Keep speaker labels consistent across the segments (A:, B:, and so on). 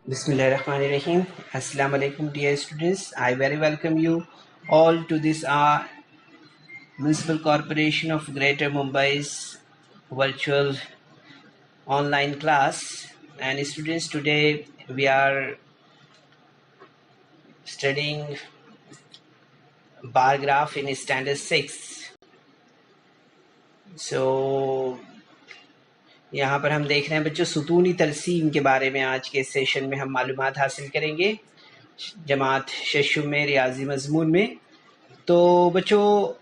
A: Bismillahirrahmanirrahim. Assalamu alaikum, dear students. I very welcome you all to this Municipal Corporation of Greater Mumbai's virtual online class. And students, today we are studying bar graph in standard 6. So यहाँ पर हम देख रहे हैं बच्चों सुतूनी तरसीम के बारे में। आज के सेशन में हम मालूमात हासिल करेंगे जमात शशुम में रियाजी मजमून में। तो बच्चों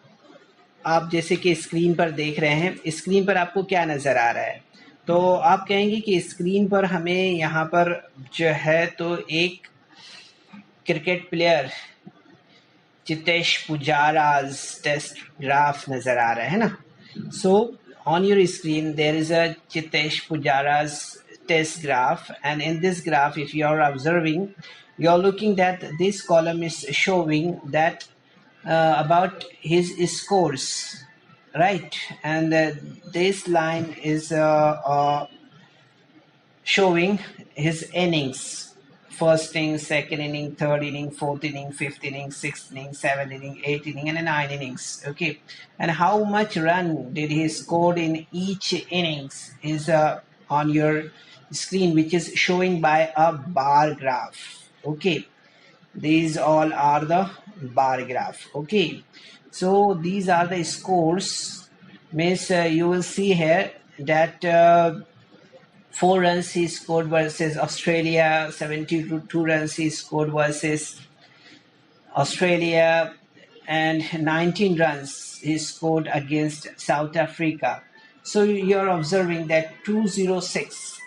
A: आप जैसे कि स्क्रीन पर देख रहे हैं, स्क्रीन पर आपको क्या नज़र आ रहा है? तो आप कहेंगे कि स्क्रीन पर हमें यहाँ पर जो है तो एक क्रिकेट प्लेयर चितेश पुजारा's टेस्ट ग्राफ नज़र आ रहा है ना। सो on your screen there is a Chitesh Pujara's test graph, and in this graph if you are observing, you are looking that this column is showing that about his scores, right? And this line is showing his innings: first inning, second inning, third inning, fourth inning, fifth inning, sixth inning, seventh inning, eighth inning, and 9 innings. Okay, and how much run did he scored in each innings is on your screen, which is showing by a bar graph. Okay, these all are the bar graph. Okay, so these are the scores. Means you will see here that 4 runs he scored versus Australia, 72 runs he scored versus Australia, and 19 runs he scored against South Africa. So you're observing that 206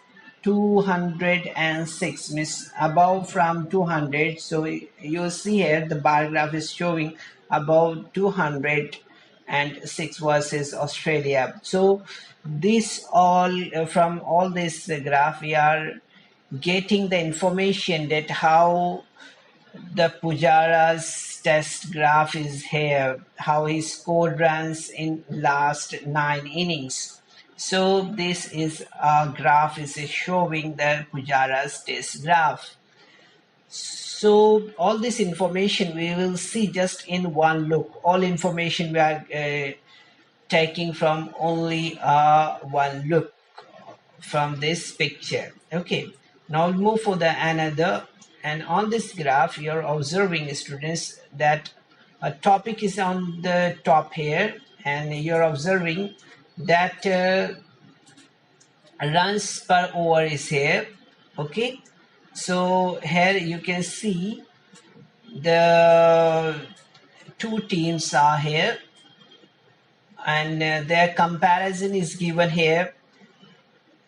A: means above from 200. So you'll see here the bar graph is showing above 206 versus Australia. So this all from all this graph we are getting the information that how the Pujara's test graph is here, how he scored runs in last 9 innings. So this is a graph is showing the Pujara's test graph. So all this information we will see just in one look. All information we are taking from only one look from this picture. Okay, now we'll move for the another. And on this graph you're observing, students, that a topic is on the top here, and you're observing that runs per over is here. Okay, so here you can see the two teams are here, and their comparison is given here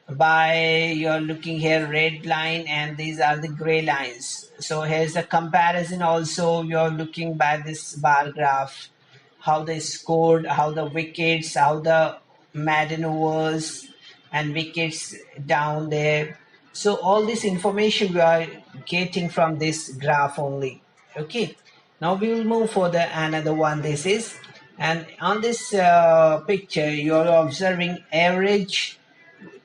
A: by, you're looking here, red line, and these are the gray lines. So here's a comparison also. You're looking by this bar graph, how they scored, how the wickets, how the maiden overs and wickets down there. So all this information we are getting from this graph only. Okay, now we will move for the another one. This is, and on this picture you're observing average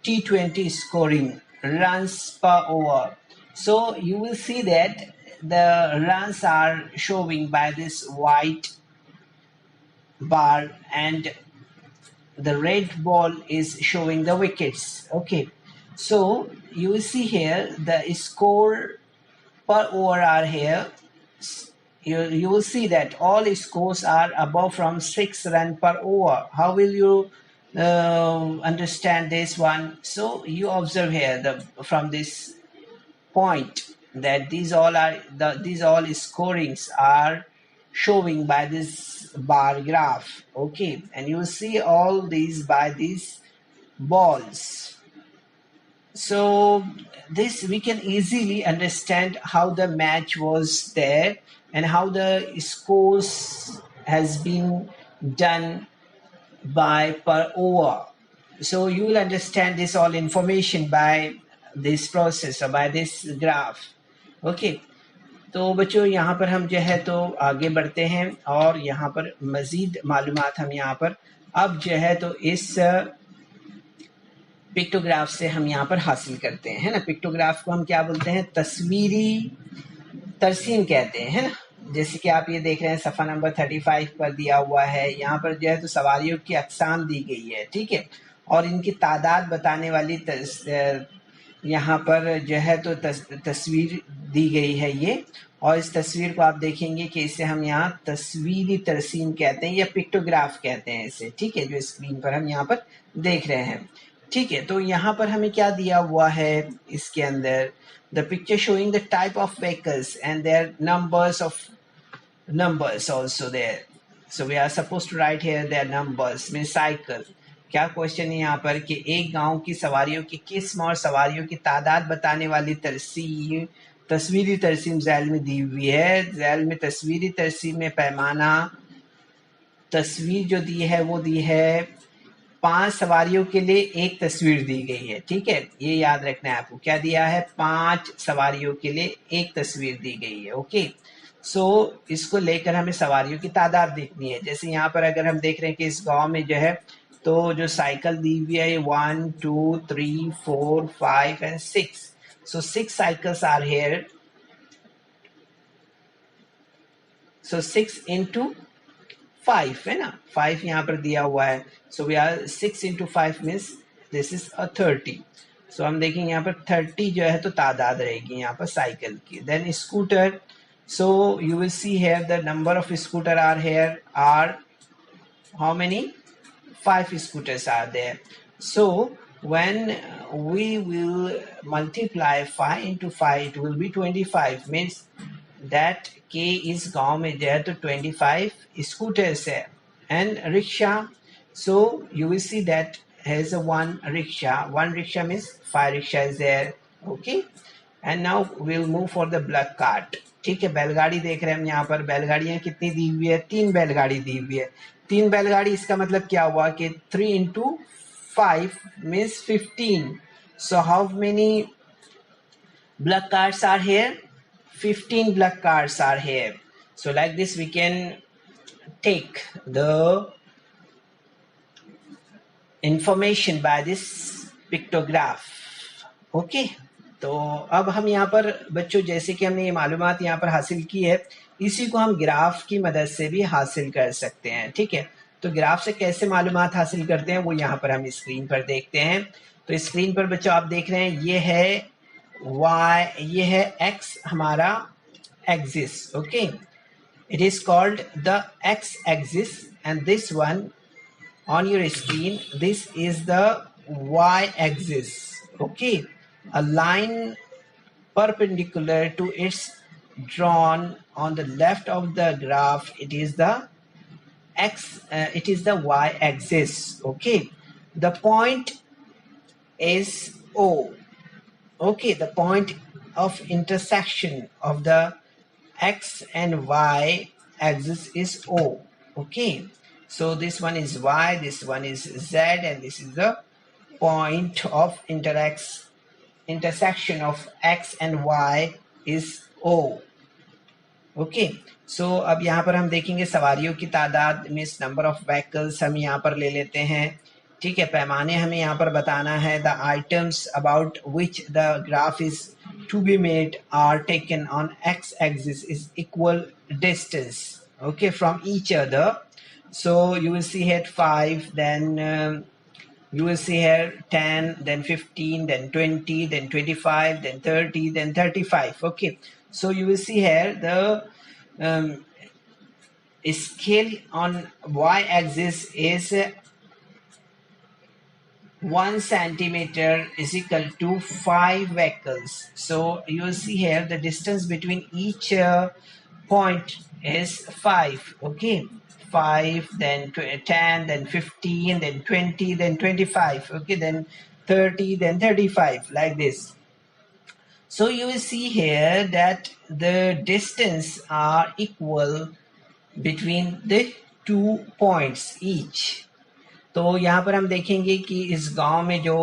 A: T20 scoring runs per over. So you will see that the runs are showing by this white bar, and the red ball is showing the wickets. Okay, so you will see here the score per over are here. You will see that all scores are above from 6 run per over. How will you understand this one? So you observe here from this point that these all scorings are showing by this bar graph. Okay, and you will see all these by these balls. So this we can easily understand how the match was there and how the scores has been done by per over. So you will understand this all information by this process or by this graph. Okay, तो बच्चों यहाँ पर हम जो है तो आगे बढ़ते हैं और यहाँ पर मज़ीद मालूमात हम यहाँ पर अब जो है तो इस पिक्टोग्राफ से हम यहाँ पर हासिल करते हैं, है ना। पिक्टोग्राफ को हम क्या बोलते हैं, तस्वीरी तरसीम कहते हैं, है ना। जैसे कि आप ये देख रहे हैं सफ़ा नंबर 35 पर दिया हुआ है, यहाँ पर जो है तो सवारियों की अक़साम दी गई है, ठीक है, और इनकी तादाद बताने वाली यहाँ पर जो है तो तस्वीर दी गई है ये, और इस तस्वीर को आप देखेंगे कि इसे हम यहाँ तस्वीरी तरसीम कहते हैं या पिक्टोग्राफ कहते हैं इसे, ठीक है, जो स्क्रीन पर हम यहाँ पर देख रहे हैं, ठीक है। तो यहाँ पर हमें क्या दिया हुआ है इसके अंदर, the picture showing the type of vehicles and their numbers also there, so we are supposed to write here their numbers mean cycle। क्या क्वेश्चन है यहाँ पर कि एक गांव की सवारियों की किस्म और सवारियों की तादाद बताने वाली तरसीम, तस्वीरी तरसीम झैल में दी हुई है। झैल में तस्वीरी तरसीम में पैमाना, तस्वीर जो दी है वो दी है 5 सवारियों के लिए एक तस्वीर दी गई है, ठीक है, ये याद रखना है आपको, क्या दिया है, 5 सवारियों के लिए एक तस्वीर दी गई है, ओके। सो इसको लेकर हमें सवारियों की तादाद देखनी है। जैसे यहाँ पर अगर हम देख रहे हैं कि इस गांव में जो है तो जो साइकिल दी हुई है 1 2 3 4 5 and 6, so 6 cycles are here, so 6 into 5 है ना, 5 यहाँ पर दिया हुआ है, so we are 6 into 5 means this is a 30। So हम देखेंगे यहाँ पर 30 जो है तो तादाद रहेगी यहाँ पर साइकिल की। Then scooter, so you will see here the number of scooter are here are how many, 5 scooters are there, so when we will multiply 5 into 5 it will be 25 means that k is गांव में जो है तो 25 scooters है। and rickshaw, so you will see that has a one rickshaw means 5 rickshaw is there, okay। and now we'll move for the block cart, ठीक है। बैलगाड़ी देख रहे हैं हम यहाँ पर, बैलगाड़ियां कितनी दी हुई है, 3 बैलगाड़ी दी हुई है, 3 बैलगाड़ी, इसका मतलब क्या हुआ कि 3 into 5 means 15, so how many block carts are here, 15 block carts are here, so like this we can take the information by this pictograph, okay। तो अब हम यहाँ पर बच्चों जैसे कि हमने ये मालूमात यहाँ पर हासिल की है, इसी को हम ग्राफ की मदद से भी हासिल कर सकते हैं, ठीक है। तो ग्राफ से कैसे मालूमात हासिल करते हैं वो यहाँ पर हम स्क्रीन पर देखते हैं। तो स्क्रीन पर बच्चों आप देख रहे हैं ये है y, ये है x हमारा axis, okay, it is called the x axis and this one on your screen, this is the y axis, okay, a line perpendicular to its drawn on the left of the graph, it is the it is the y axis, okay, the point is o, okay, the point of intersection of the x and y axis is o, okay, so this one is y, this one is z, and this is the point of intersection of x and y is o, okay। so अब यहाँ पर हम देखेंगे सवारियों की तादाद means number of vehicles हम यहाँ पर ले लेते हैं, ठीक है। पैमाने हमें यहाँ पर बताना है, the items about which the graph is to be made are taken on X axis is equal distance, okay, from each other, so you will see here 5, then you will see here 10, then 15, then 20, then 25, then 30, then 35, okay। so you will see here the scale on y axis is 1 centimeter is equal to 5 vehicles, so you will see here the distance between each point is 5, okay, 5, then 10, then 15, then 20, then 25, okay, then 30, then 35, like this। so you will see here that the distance are equal between the 2 points each। तो यहाँ पर हम देखेंगे कि इस गांव में जो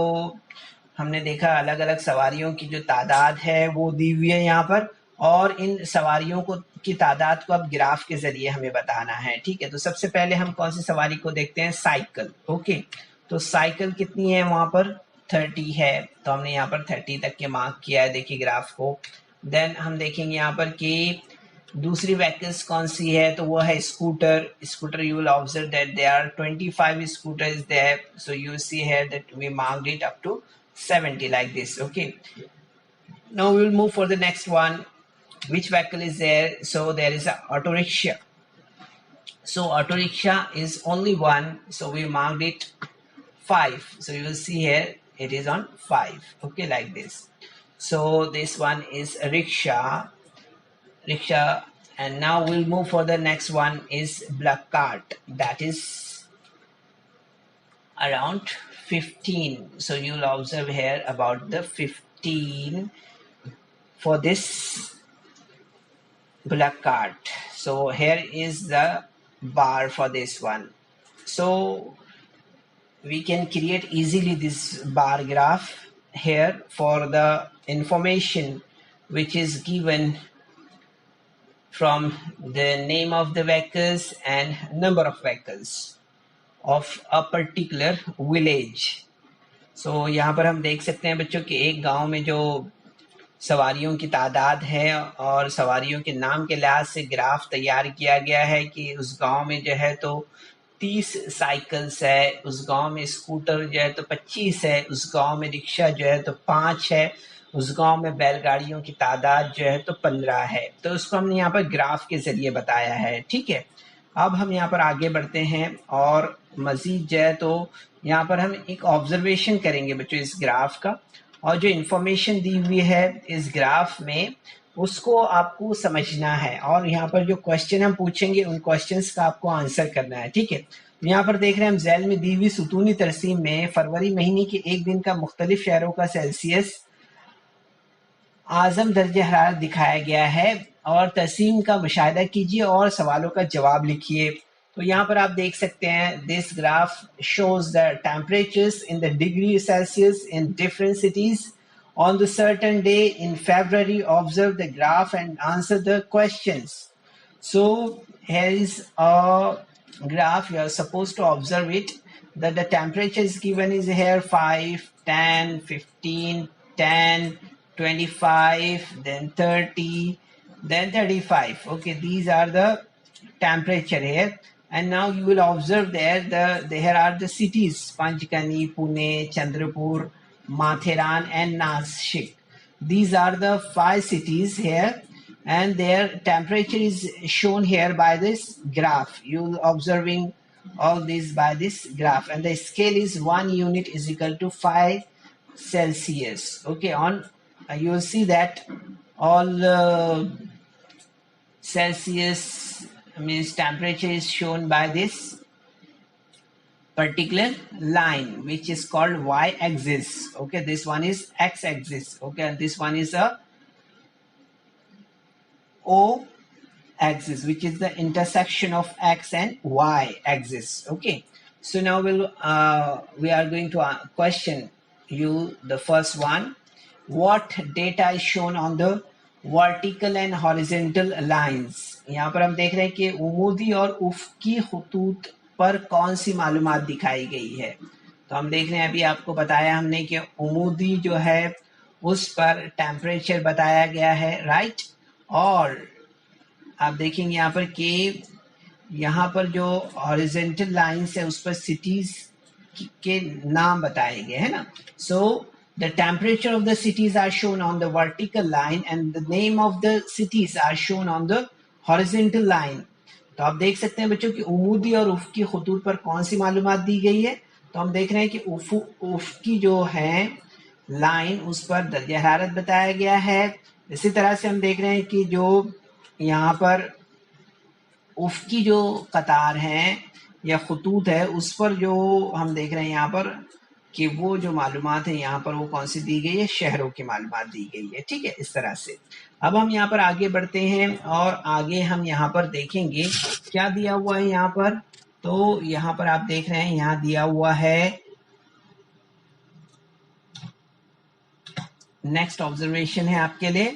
A: हमने देखा अलग अलग सवारियों की जो तादाद है वो दी हुई है यहाँ पर, और इन सवारियों को की तादाद को अब ग्राफ के जरिए हमें बताना है, ठीक है। तो सबसे पहले हम कौन सी सवारी को देखते हैं, साइकिल, ओके। तो साइकिल कितनी है वहां पर 30 है, तो हमने यहाँ पर 30 तक के मार्क किया है, देखिए ग्राफ को। देन हम देखेंगे यहाँ पर कि दूसरी व्हीकल्स कौन सी है, तो वो है scooter. Scooter you will observe that they are 25 scooters there, so you see here that we marked it up to 70 like this. Okay, now we will move for the next one. Which vehicle is there? So there is a auto rickshaw. So auto rickshaw is only one, so we marked it 5. So you will see here it is on 5. Okay, like this. So this one is a rickshaw. And now we'll move for the next one is black cart, that is around 15. So you'll observe here about the 15 for this black cart. So here is the bar for this one. So we can create easily this bar graph here for the information which is given from the name of the vehicles and number of vehicles of a particular village. So यहाँ पर हम देख सकते हैं बच्चों कि एक गांव में जो सवारियों की तादाद है और सवारियों के नाम के लिहाज से ग्राफ तैयार किया गया है कि उस गांव में जो है तो 30 साइकिल्स है, उस गांव में स्कूटर जो है तो 25 है, उस गांव में रिक्शा जो है तो 5 है, उस गांव में बैलगाड़ियों की तादाद जो है तो 15 है। तो उसको हमने यहाँ पर ग्राफ के जरिए बताया है। ठीक है, अब हम यहाँ पर आगे बढ़ते हैं और मजीद जो है तो यहाँ पर हम एक ऑब्जर्वेशन करेंगे बच्चों इस ग्राफ का, और जो इंफॉर्मेशन दी हुई है इस ग्राफ में उसको आपको समझना है, और यहाँ पर जो क्वेश्चन हम पूछेंगे उन क्वेश्चंस का आपको आंसर करना है। ठीक है, यहाँ पर देख रहे हैं हम झैल में दी हुई सुतूनी तरसीम में फरवरी महीने के एक दिन का मुख्तलिफ शहरों का सेल्सियस आजम दर्जे हरारत दिखाया गया है, और तरसीम का मुशाहिदा कीजिए और सवालों का जवाब लिखिए। तो यहाँ पर आप देख सकते हैं this graph shows the temperatures in the degree Celsius in different cities on the certain day in February. Observe the graph and answer the questions. So here is a graph, you are supposed to observe it, that the temperature is given is here 5, 10, 15, 10, 25, then 30, then 35. Okay, these are the temperature here. And now you will observe there are the cities: Panchgani, Pune, Chandrapur, Matheran and Nashik. These are the 5 cities here, and their temperature is shown here by this graph. You observing all this by this graph, and the scale is 1 unit is equal to 5 Celsius. Okay, on you will see that all Celsius means temperature is shown by this particular line which is called y-axis. Okay, this one is x-axis. Okay, and this one is a o-axis, which is the intersection of x and y-axis. Okay, so now we are going to question you the first one. What data is shown on the vertical and horizontal lines? यहाँ पर हम देख रहे हैं कि उमूदी और उफ़की खुतूत पर कौन सी मालूमात दिखाई गई है। तो हम देख रहे हैं अभी आपको बताया हमने कि उमूदी जो है उस पर टेम्परेचर बताया गया है, राइट। और आप देखेंगे यहाँ पर कि यहाँ पर जो हॉरिजॉन्टल लाइंस है उस पर सिटीज के नाम बताए गए हैं ना। सो the temperature of the cities are shown on the vertical line and the name of the cities are shown on the horizontal line. तो आप देख सकते हैं बच्चों कि उमूदी और उफ़की खुतूत पर कौन सी मालूमात दी गई है। तो हम देख रहे हैं कि उफ़की जो है लाइन उस पर दर्जा हरारत बताया गया है। इसी तरह से हम देख रहे हैं कि जो यहाँ पर उफ़की जो कतार है या खुतूत है उस पर जो हम देख रहे हैं यहाँ पर कि वो जो मालूमात है यहाँ पर वो कौन सी दी गई है, शहरों की मालूमात दी गई है। ठीक है, इस तरह से अब हम यहाँ पर आगे बढ़ते हैं और आगे हम यहाँ पर देखेंगे क्या दिया हुआ है यहाँ पर। तो यहाँ पर आप देख रहे हैं यहाँ दिया हुआ है नेक्स्ट ऑब्जर्वेशन है आपके लिए।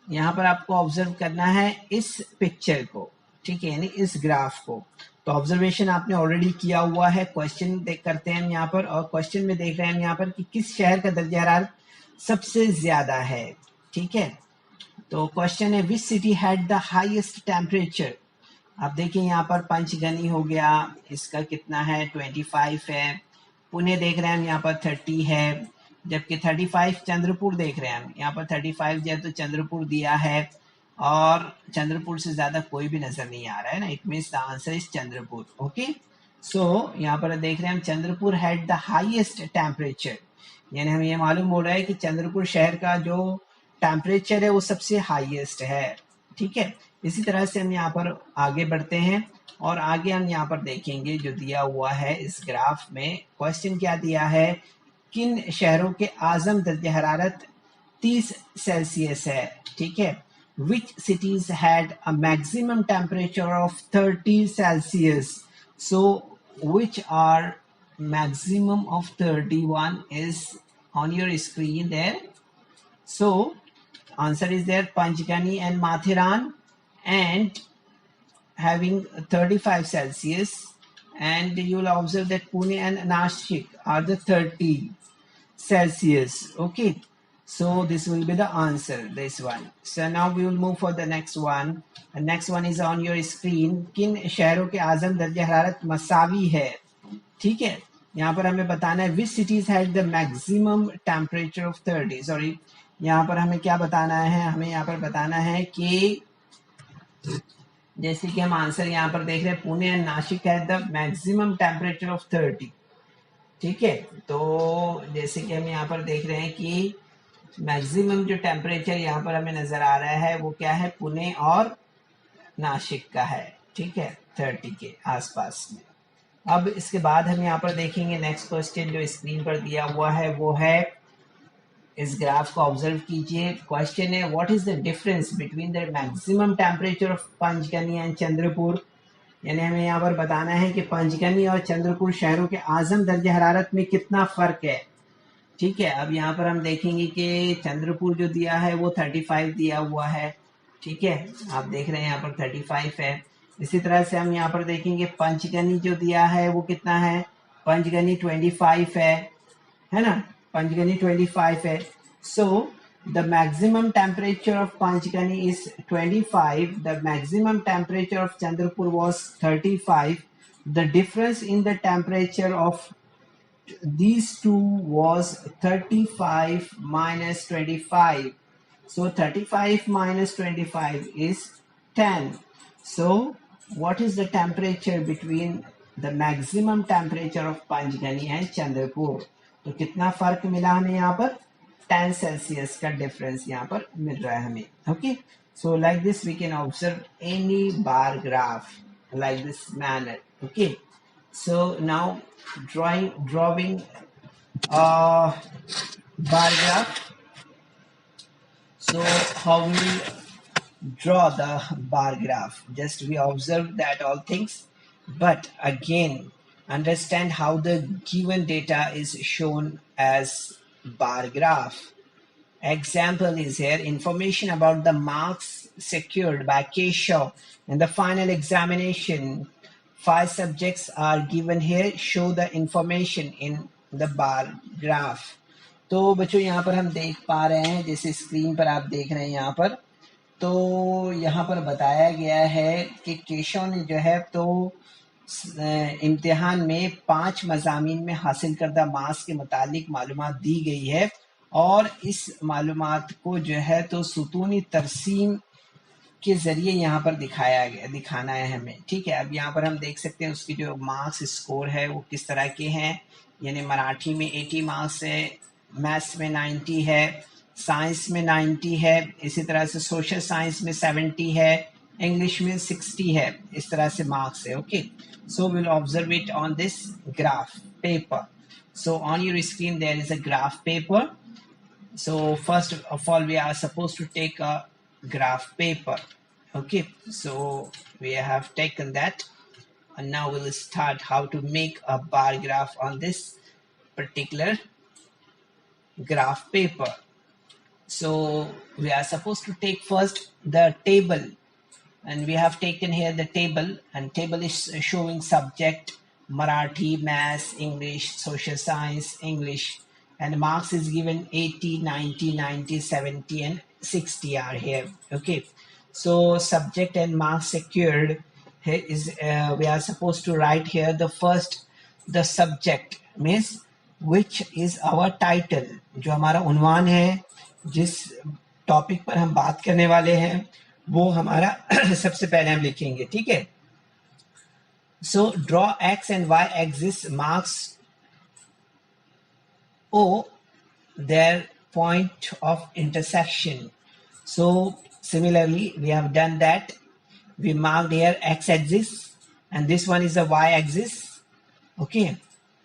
A: यहाँ पर आपको ऑब्जर्व करना है इस पिक्चर को, ठीक है, यानी इस ग्राफ को। तो ऑब्जर्वेशन आपने ऑलरेडी किया हुआ है। क्वेश्चन देख करते हैं हम यहाँ पर, और क्वेश्चन में देख रहे हैं हम यहाँ पर कि किस शहर का दर्जा हरारत सबसे ज्यादा है। ठीक है, तो क्वेश्चन है which city had the highest temperature. आप देखिए यहाँ पर पंचगनी हो गया, इसका कितना है 25 है। पुणे देख रहे हैं हम यहाँ पर 30 है, जबकि 35 चंद्रपुर देख रहे हैं हम यहाँ पर 35 जो है तो चंद्रपुर दिया है, और चंद्रपुर से ज्यादा कोई भी नजर नहीं आ रहा है ना। It means the answer is Chandrapur. Okay, so यहाँ पर देख रहे हैं हम Chandrapur had the highest temperature, यानी हमें ये मालूम हो रहा है कि चंद्रपुर शहर का जो टेम्परेचर है वो सबसे हाईएस्ट है। ठीक है, इसी तरह से हम यहाँ पर आगे बढ़ते हैं, और आगे हम यहाँ पर देखेंगे जो दिया हुआ है इस ग्राफ में। क्वेश्चन क्या दिया है, किन शहरों के आजम दर्जा हरारत 30 सेल्सियस है। ठीक है, which cities had a maximum temperature of 30 Celsius? So, which are maximum of 31 is on your screen there. So, answer is there Panchgani and Mathiran, and having 35 Celsius, and you will observe that Pune and Nashik are the 30 Celsius. Okay, so this will be the answer, this one. So now we will move for the next one. The next one is on your screen. किन शहरों के आजम दर्जा हरारत मसावी है। ठीक है, यहाँ पर हमें बताना है which cities had the maximum temperature of 30, sorry यहाँ पर हमें क्या बताना है, हमें यहाँ पर बताना है कि जैसे कि हम आंसर यहाँ पर देख रहे हैं पुणे एंड नासिक है द मैक्सिमम टेम्परेचर ऑफ 30। ठीक है, तो जैसे कि हम यहाँ पर देख रहे हैं कि मैक्सिमम जो टेम्परेचर यहाँ पर हमें नजर आ रहा है वो क्या है, पुणे और नासिक का है। ठीक है, 30 के आसपास में। अब इसके बाद हम यहाँ पर देखेंगे नेक्स्ट क्वेश्चन जो स्क्रीन पर दिया हुआ है वो है, इस ग्राफ को ऑब्जर्व कीजिए। क्वेश्चन है what is the difference between the maximum temperature of Panchgani and Chandrapur. यानी हमें यहाँ पर बताना है कि पंचगनी और चंद्रपुर शहरों के आजम दर्जा हरारत में कितना फर्क है। ठीक है, अब यहाँ पर हम देखेंगे कि चंद्रपुर जो दिया है वो 35 दिया हुआ है। ठीक है, आप देख रहे हैं यहाँ पर 35 है। इसी तरह से हम यहाँ पर देखेंगे पंचगनी जो दिया है वो कितना है, पंचगनी 25 है ना, पंचगनी 25 है। सो the maximum temperature of Panchgani is 25, the maximum temperature of Chandrapur was 35. The difference in the temperature of these two was 35 minus 25. So 35 minus 25 is 10. So what is the temperature between the maximum temperature of Panchgani and Chandrapur? तो कितना फर्क मिला हमें यहाँ पर, 10 Celsius का difference यहाँ पर मिल रहा है हमें। Okay, so like this we can observe any bar graph like this manner. Okay, so now drawing bar graph. So how we draw the bar graph, just we observe that all things, but again understand how the given data is shown as bar graph. Example is here, information about the marks secured by Keshav in the final examination. 5 subjects are given here. Show the information in the bar graph. तो बच्चों यहाँ पर हम देख पा रहे हैं, जैसे स्क्रीन पर आप देख रहे हैं यहाँ पर, तो यहाँ पर बताया गया है कि केशव ने जो है तो इम्तिहान में 5 मज़ामीन में हासिल करदा मार्क्स के मुतालिक मालूमात दी गई है, और इस मालूमात को जो है तो सुतूनी तरसीम के जरिए यहाँ पर दिखाना है हमें। ठीक है, अब यहाँ पर हम देख सकते हैं उसकी जो मार्क्स स्कोर है वो किस तरह के हैं। यानी मराठी में 80 मार्क्स है, मैथ्स में 90 है, साइंस में 90 है, इसी तरह से सोशल साइंस में 70 है, इंग्लिश में 60 है। इस तरह से मार्क्स है। Okay, so will observe it on this graph paper. So on your screen there is a graph paper. So first of all we are supposed to take a graph paper. Okay, so we have taken that, and now we'll start how to make a bar graph on this particular graph paper. So we are supposed to take first the table. and we have taken here the table, and table is showing subject Marathi, Maths, English, Social Science, English, and marks is given 80, 90, 90, 70, and 60 are here. Okay, so subject and marks secured. Here is we are supposed to write here the first, the subject means which is our title, जो हमारा उन्वान है, जिस topic पर हम बात करने वाले हैं वो हमारा सबसे पहले हम लिखेंगे, ठीक है. So draw X and Y axis marks O their point of intersection. So similarly we have done that. We marked here x axis and this one is the y axis. Okay,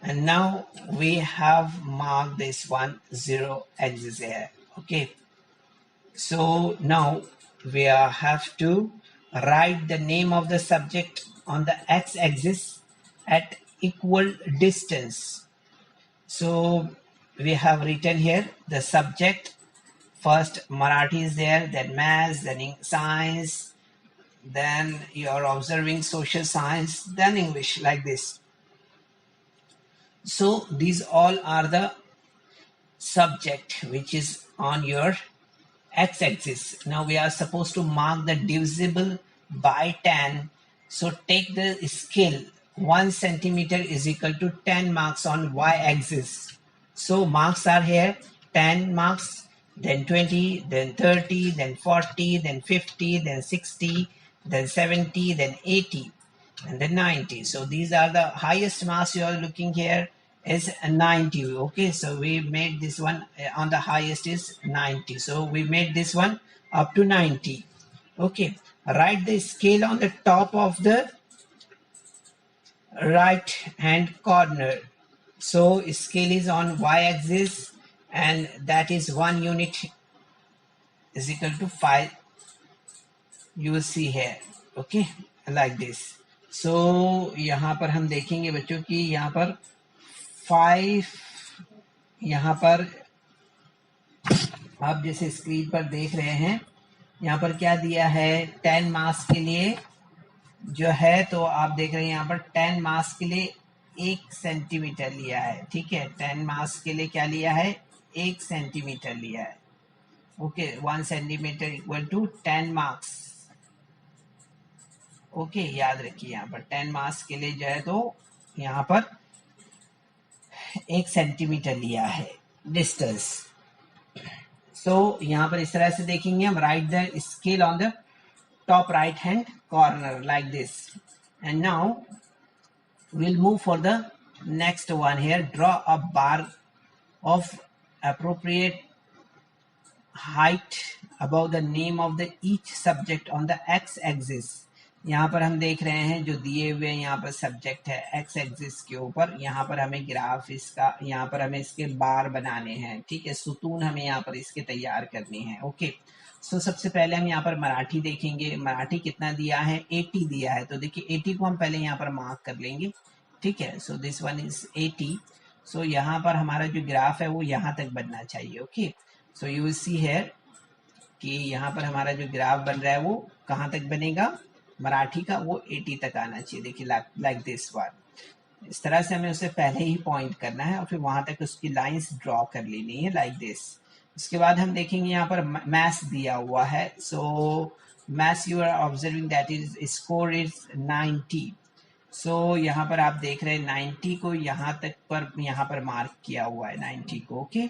A: and now we have marked this one 0 axis here. Okay, so now we have to write the name of the subject on the x axis at equal distance. So we have written here the subject, first Marathi is there, then Maths, then Science, then you are observing Social Science, then English, like this. So these all are the subject which is on your x-axis. Now we are supposed to mark the divisible by 10. So take the scale, 1 centimeter is equal to 10 marks on y-axis. So marks are here, 10 marks, then 20, then 30, then 40, then 50, then 60, then 70, then 80, and then 90. So these are the highest marks you are looking here is 90. Okay, so we made this one on the highest is 90. So we made this one up to 90. Okay, write the scale on the top of the right hand corner. So scale is on y-axis and that is 1 unit is equal to 5. You will see here. Okay, like this. So यहाँ पर हम देखेंगे बच्चों की यहाँ पर 5, यहाँ पर आप जैसे स्क्रीन पर देख रहे हैं यहाँ पर क्या दिया है 10 मार्क्स के लिए जो है, तो आप देख रहे हैं यहाँ पर 10 मार्क्स के लिए 1 सेंटीमीटर लिया है. ठीक है, 10 मार्क्स के लिए क्या लिया है 1 सेंटीमीटर लिया है. Okay, 1 centimetre equal to 10 marks. Okay, याद रखिए यहाँ पर 10 मार्क्स के लिए जो है तो यहाँ पर 1 सेंटीमीटर लिया है डिस्टेंस. सो यहाँ पर इस तरह से देखेंगे हम, right the scale on the top right hand corner like this. And now we'll move for the next one here. Draw a bar of appropriate height above the name of the each subject on the x axis. यहाँ पर हम देख रहे हैं जो दिए हुए यहाँ पर सब्जेक्ट है एक्स एक्सिस के ऊपर, यहाँ पर हमें ग्राफ इसका, यहाँ पर हमें इसके बार बनाने हैं. ठीक है, सुतून हमें यहाँ पर इसके तैयार करनी है. ओके, सो सबसे पहले हम यहाँ पर मराठी देखेंगे. मराठी कितना दिया है 80 दिया है, तो देखिए 80 को हम पहले यहाँ पर मार्क कर लेंगे. ठीक है, सो दिस वन इज 80. सो यहाँ पर हमारा जो ग्राफ है वो यहाँ तक बनना चाहिए. Okay, so you will see here कि यहाँ पर हमारा जो ग्राफ बन रहा है वो कहाँ तक बनेगा मराठी का, वो 80 तक आना चाहिए. देखिए लाइक दिस वन. इस तरह से हमें उसे पहले ही पॉइंट करना है और फिर वहां तक उसकी लाइंस ड्रॉ कर लेनी है लाइक दिस. उसके बाद हम देखेंगे यहाँ पर मैथ्स दिया हुआ है. So maths you are observing that is score is 90. So यहाँ पर आप देख रहे हैं 90 को यहाँ तक पर यहाँ पर मार्क किया हुआ है 90 को. Okay,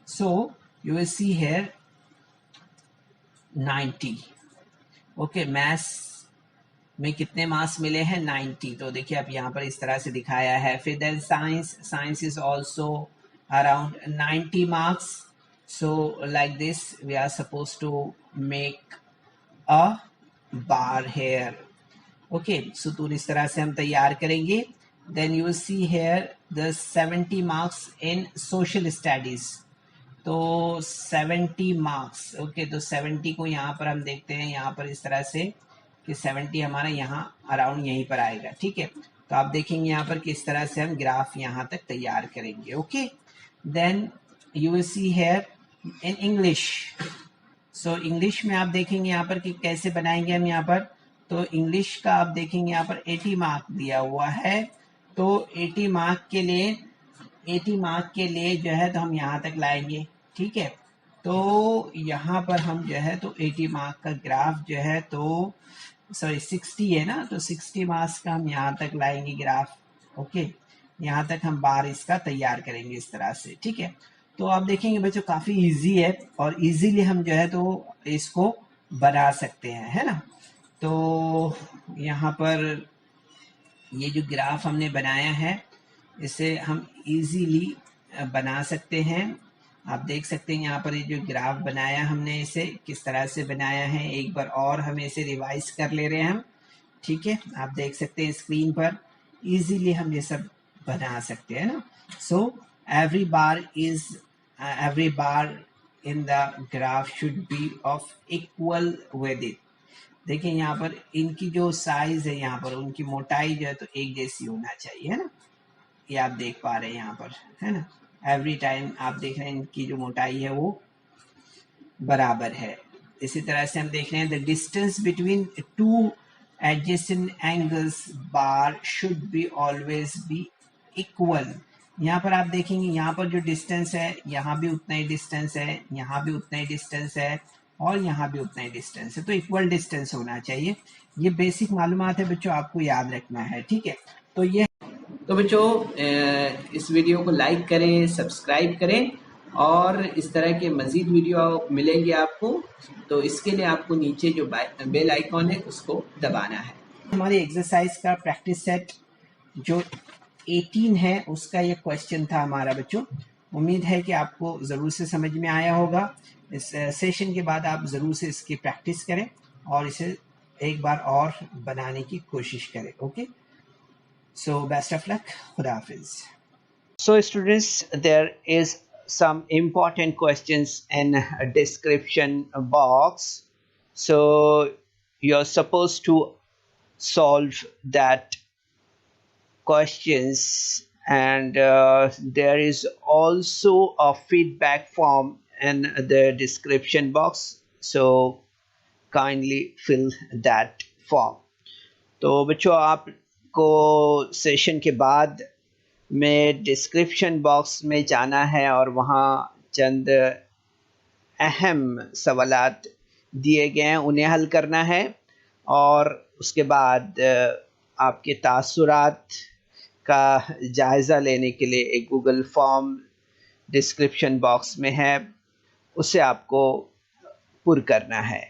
A: so you will see here 90. Okay, maths में कितने मार्क्स मिले हैं 90. तो देखिए आप यहाँ पर इस तरह से दिखाया है. फिर then science is also around 90 marks. So like this we are supposed to make a bar here. Okay, सुतून इस तरह से हम तैयार करेंगे. Then you will see here the 70 marks in social studies. तो 70 मार्क्स. ओके, तो 70 को यहाँ पर हम देखते हैं यहाँ पर इस तरह से कि 70 हमारा यहाँ अराउंड यहीं पर आएगा. ठीक है, तो आप देखेंगे यहाँ पर किस तरह से हम ग्राफ यहाँ तक तैयार करेंगे. Okay, then you will see here in English. So English में आप देखेंगे यहाँ पर कि कैसे बनाएंगे हम यहाँ पर तो इंग्लिश का आप देखेंगे यहाँ पर 80 मार्क दिया हुआ है, तो 80 मार्क के लिए 80 मार्क के लिए जो है तो हम यहाँ तक लाएंगे, ठीक है। तो यहाँ पर हम जो है तो 80 मार्क का ग्राफ जो है तो सॉरी 60 है ना, तो 60 मार्क्स का हम यहाँ तक लाएंगे ग्राफ, ओके। यहाँ तक हम बार इसका तैयार करेंगे इस तरह से, ठीक है। तो आप देखेंगे बच्चों काफ़ी इजी है और इजीली हम जो है तो इसको बना सकते हैं, है ना। तो यहाँ पर ये जो ग्राफ हमने बनाया है इसे हम इजीली बना सकते हैं। आप देख सकते हैं यहाँ पर ये जो ग्राफ बनाया हमने इसे किस तरह से बनाया है, एक बार और हम इसे रिवाइज कर ले रहे हैं हम, ठीक है। आप देख सकते हैं स्क्रीन पर इजीली हम ये सब बना सकते हैं ना। So every bar in the graph should be of equal with it. देखिए यहाँ पर इनकी जो साइज है यहाँ पर उनकी मोटाई जो है तो एक जैसी होना चाहिए, है ना। ये आप देख पा रहे हैं यहाँ पर, है ना। एवरी टाइम आप देख रहे हैं इनकी जो मोटाई है वो बराबर है। इसी तरह से हम देख रहे हैं the distance between two adjacent angles bar should be always be equal. यहाँ पर आप देखेंगे यहाँ पर जो डिस्टेंस है यहाँ भी उतना ही डिस्टेंस है, यहाँ भी उतना ही डिस्टेंस है और यहाँ भी उतना ही डिस्टेंस है, तो इक्वल डिस्टेंस होना चाहिए। ये बेसिक मालूमात है बच्चों, आपको याद रखना है, ठीक है। तो ये तो बच्चों इस वीडियो को लाइक करें, सब्सक्राइब करें और इस तरह के मज़ीद वीडियो मिलेंगे आपको। तो इसके लिए आपको नीचे जो बेल आइकॉन है उसको दबाना है। हमारी एक्सरसाइज का प्रैक्टिस सेट जो 18 है उसका ये क्वेश्चन था हमारा बच्चों। उम्मीद है कि आपको ज़रूर से समझ में आया होगा। इस सेशन के बाद आप ज़रूर से इसकी प्रैक्टिस करें और इसे एक बार और बनाने की कोशिश करें, okay. So best of luck. Khuda Hafiz. So students, there is some important questions in a description box. So you're supposed to solve that questions, and there is also a feedback form in the description box. So kindly fill that form. तो बच्चों आपको session के बाद में description box में जाना है और वहाँ चंद अहम सवालात दिए गए हैं उन्हें हल करना है और उसके बाद आपके तासुरात का जायज़ा लेने के लिए एक गूगल फॉर्म डिस्क्रिप्शन बॉक्स में है, उसे आपको पुर करना है।